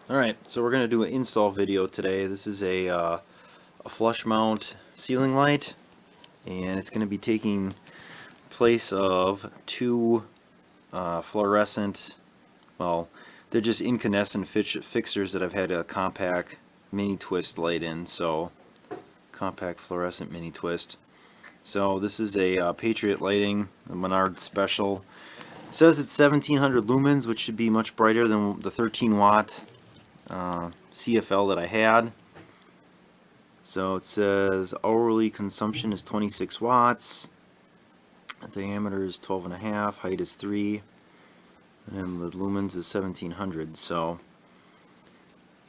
Alright, so we're going to do an install video today. This is a flush mount ceiling light, and it's going to be taking place of two fluorescent, well, they're just incandescent fixtures that I've had a compact mini twist light in, so compact fluorescent mini twist. So this is a Patriot lighting, a Menard special. It says it's 1700 lumens, which should be much brighter than the 13 watt CFL that I had. So it says hourly consumption is 26 watts, diameter is 12.5, height is 3, and then the lumens is 1700. So,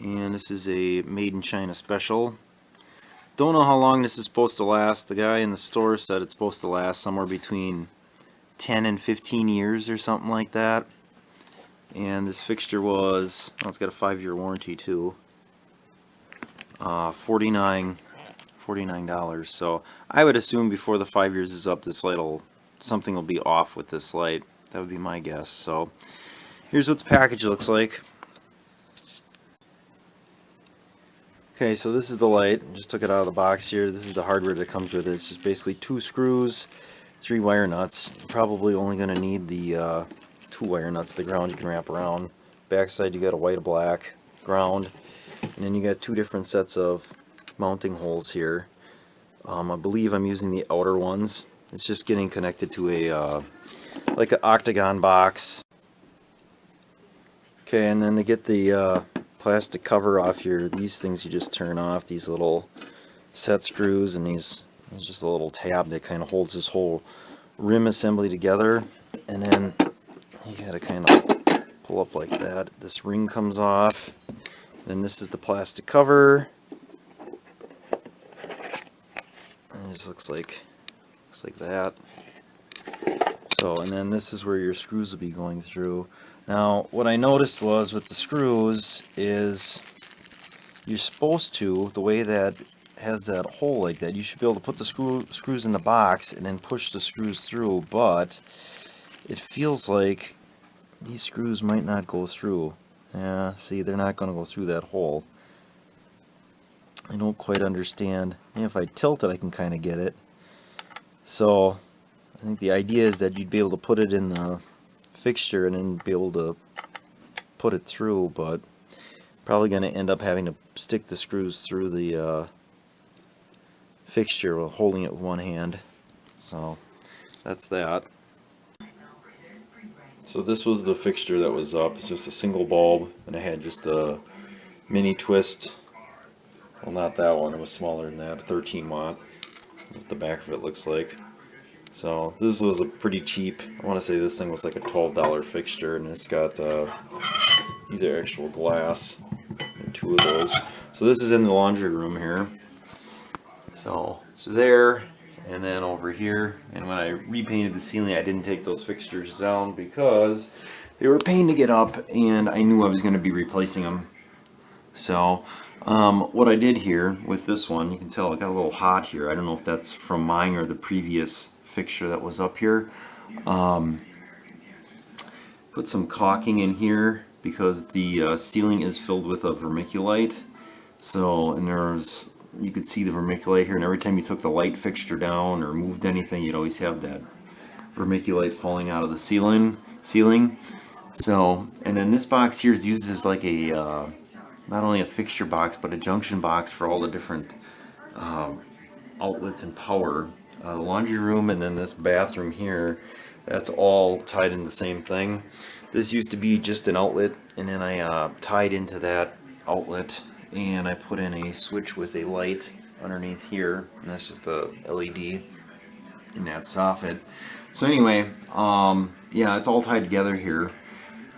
and this is a made in China special. Don't know how long this is supposed to last. The guy in the store said it's supposed to last somewhere between 10 and 15 years or something like that. And this fixture was, oh, it's got a 5-year warranty too. $49. So I would assume before the 5 years is up, this light something will be off with this light. That would be my guess. So here's what the package looks like. Okay, so this is the light. Just took it out of the box here. This is the hardware that comes with it. It's just basically 2 screws, 3 wire nuts. Probably only going to need the 2 wire nuts. The ground you can wrap around. Backside you got a white or black ground. And then you got 2 different sets of mounting holes here. I believe I'm using the outer ones. It's just getting connected to a like an octagon box. Okay, and then to get the plastic cover off here, these things you just turn off. These little set screws, and there's just a little tab that kind of holds this whole rim assembly together. And then you gotta kind of pull up like that. This ring comes off. And this is the plastic cover. And it just looks like that. So, and then this is where your screws will be going through. Now, what I noticed was with the screws is you're supposed to, the way that has that hole like that, you should be able to put the screws in the box and then push the screws through, but it feels like these screws might not go through. Yeah, see, they're not going to go through that hole. I don't quite understand. If I tilt it, I can kind of get it. So, I think the idea is that you'd be able to put it in the fixture and then be able to put it through, but probably going to end up having to stick the screws through the fixture while holding it with one hand. So, that's that. So this was the fixture that was up. It's just a single bulb, and I had just a mini twist. Well, not that one. It was smaller than that. 13 watt. That's what the back of it looks like. So this was a pretty cheap. I want to say this thing was like a $12 fixture, and it's got these are actual glass, and 2 of those. So this is in the laundry room here. So it's there. And then over here, and when I repainted the ceiling, I didn't take those fixtures down because they were a pain to get up, and I knew I was going to be replacing them. So what I did here with this one, you can tell it got a little hot here. I don't know if that's from mine or the previous fixture that was up here. Put some caulking in here because the ceiling is filled with a vermiculite. So, and you could see the vermiculite here, and every time you took the light fixture down or moved anything, you'd always have that vermiculite falling out of the ceiling. So, and then this box here is used as like a not only a fixture box but a junction box for all the different outlets and power. The laundry room and then this bathroom here, that's all tied in the same thing. This used to be just an outlet, and then I tied into that outlet, and I put in a switch with a light underneath here, and that's just a LED in that soffit. So anyway, yeah, it's all tied together here.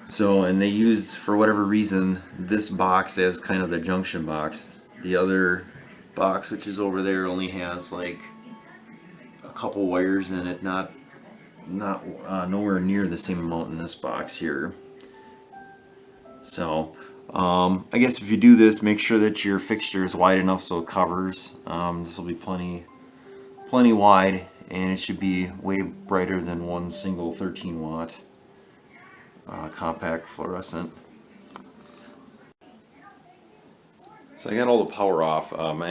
So, and they use, for whatever reason, this box as kind of the junction box. The other box, which is over there, only has like a couple wires in it, nowhere near the same amount in this box here. So, I guess if you do this, make sure that your fixture is wide enough so it covers. This will be plenty wide, and it should be way brighter than one single 13 watt compact fluorescent. So I got all the power off. I'm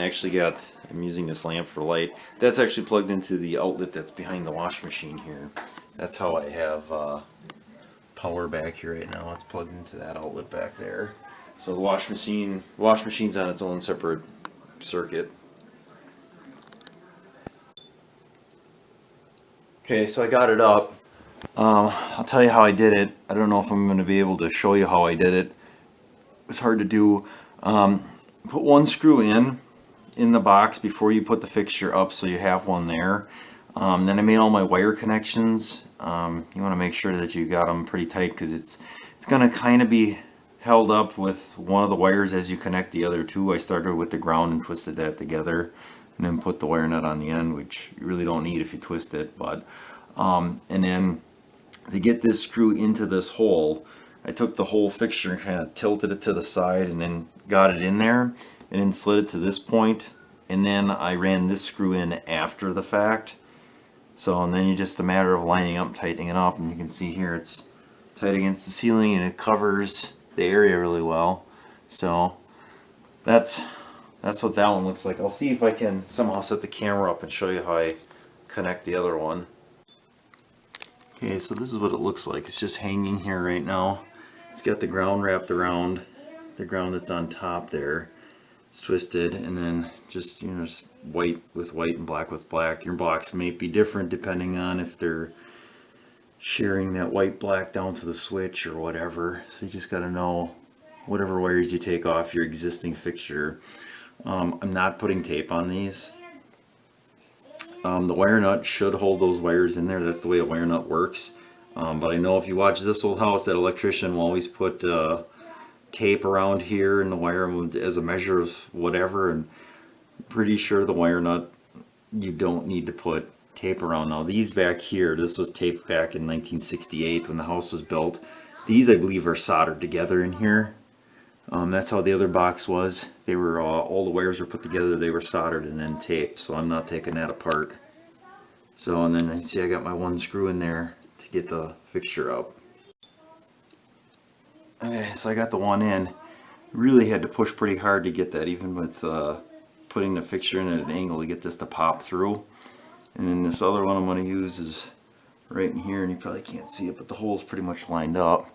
using this lamp for light. That's actually plugged into the outlet that's behind the wash machine here. That's how I have power back here right now. It's plugged into that outlet back there. So the wash machine's on its own separate circuit. Okay, so I got it up. I'll tell you how I did it. I don't know if I'm going to be able to show you how I did it. It's hard to do. Put one screw in the box before you put the fixture up, so you have one there. Then I made all my wire connections. You want to make sure that you got them pretty tight, because it's going to kind of be held up with one of the wires as you connect the other two. I started with the ground and twisted that together, and then put the wire nut on the end, which you really don't need if you twist it. But and then to get this screw into this hole, I took the whole fixture and kind of tilted it to the side, and then got it in there, and then slid it to this point, and then I ran this screw in after the fact. So, and then you just a matter of lining up, tightening it up, and you can see here it's tight against the ceiling and it covers the area really well. So that's what that one looks like. I'll see if I can somehow set the camera up and show you how I connect the other one. Okay, so this is what it looks like. It's just hanging here right now. It's got the ground wrapped around the ground that's on top there. It's twisted, and then just, you know, just white with white and black with black. Your blocks may be different depending on if they're sharing that white black down to the switch or whatever. So you just got to know whatever wires you take off your existing fixture. I'm not putting tape on these. The wire nut should hold those wires in there. That's the way a wire nut works. But I know if you watch This Old House, that electrician will always put tape around here in the wire as a measure of whatever, and I'm pretty sure the wire nut you don't need to put tape around. Now these back here, this was taped back in 1968 when the house was built. These I believe are soldered together in here. That's how the other box was. They were all the wires were put together, they were soldered and then taped, so I'm not taking that apart. So, and then you see I got my one screw in there to get the fixture up. Okay, so I got the one in. Really had to push pretty hard to get that, even with putting the fixture in at an angle to get this to pop through. And then this other one I'm going to use is right in here, and you probably can't see it, but the hole's pretty much lined up.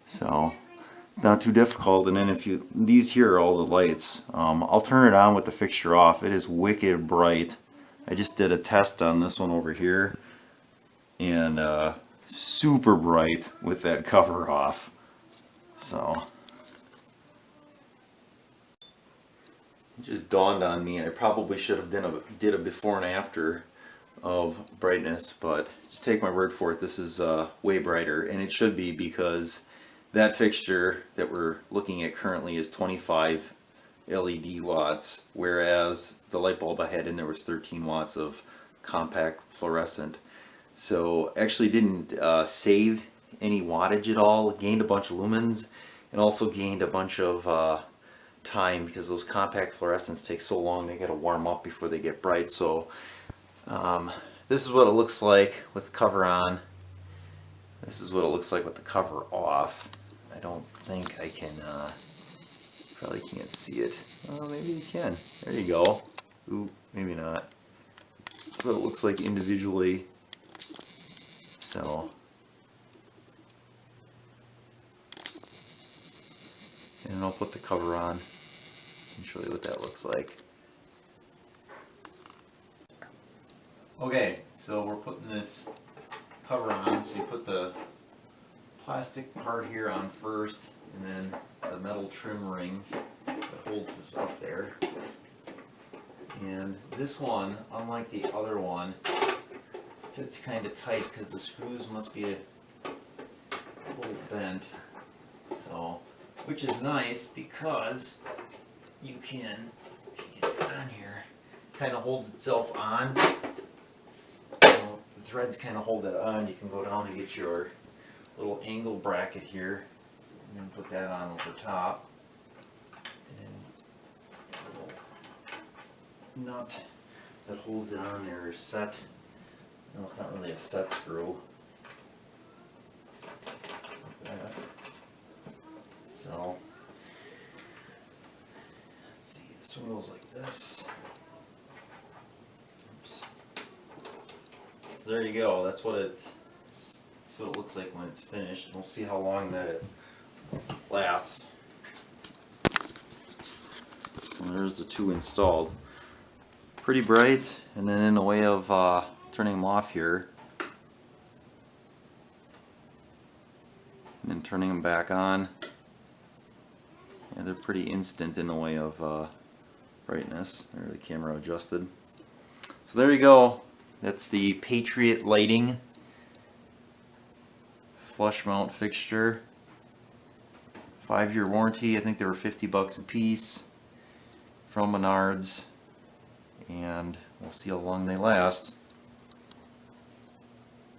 So not too difficult. And then these here are all the lights. I'll turn it on with the fixture off. It is wicked bright. I just did a test on this one over here, and super bright with that cover off. So it just dawned on me, I probably should have did a before and after of brightness, but just take my word for it, this is way brighter, and it should be, because that fixture that we're looking at currently is 25 LED watts, whereas the light bulb I had in there was 13 watts of compact fluorescent. So actually didn't save any wattage at all. It gained a bunch of lumens, and also gained a bunch of time, because those compact fluorescents take so long, they gotta warm up before they get bright. So this is what it looks like with the cover on. This is what it looks like with the cover off. I don't think I can, probably can't see it. Oh, maybe you can. There you go. Ooh, maybe not. That's what it looks like individually. So, and I'll put the cover on and show you what that looks like. Okay, so we're putting this cover on. So you put the plastic part here on first, and then the metal trim ring that holds this up there. And this one, unlike the other one, fits kind of tight because the screws must be a little bent. So, which is nice, because you can, if you get it on here, kind of holds itself on. So the threads kind of hold it on. You can go down and get your little angle bracket here, and then put that on over top. And then a little nut that holds it on there is set. No, it's not really a set screw. Like that. So So it goes like this. Oops. So there you go. That's what it looks like when it's finished. And we'll see how long that it lasts. So there's the two installed. Pretty bright, and then in the way of turning them off here, and then turning them back on. Yeah, they're pretty instant in the way of brightness. There, the camera adjusted. So there you go. That's the Patriot Lighting flush mount fixture. 5-year warranty. I think they were $50 a piece from Menards, and we'll see how long they last.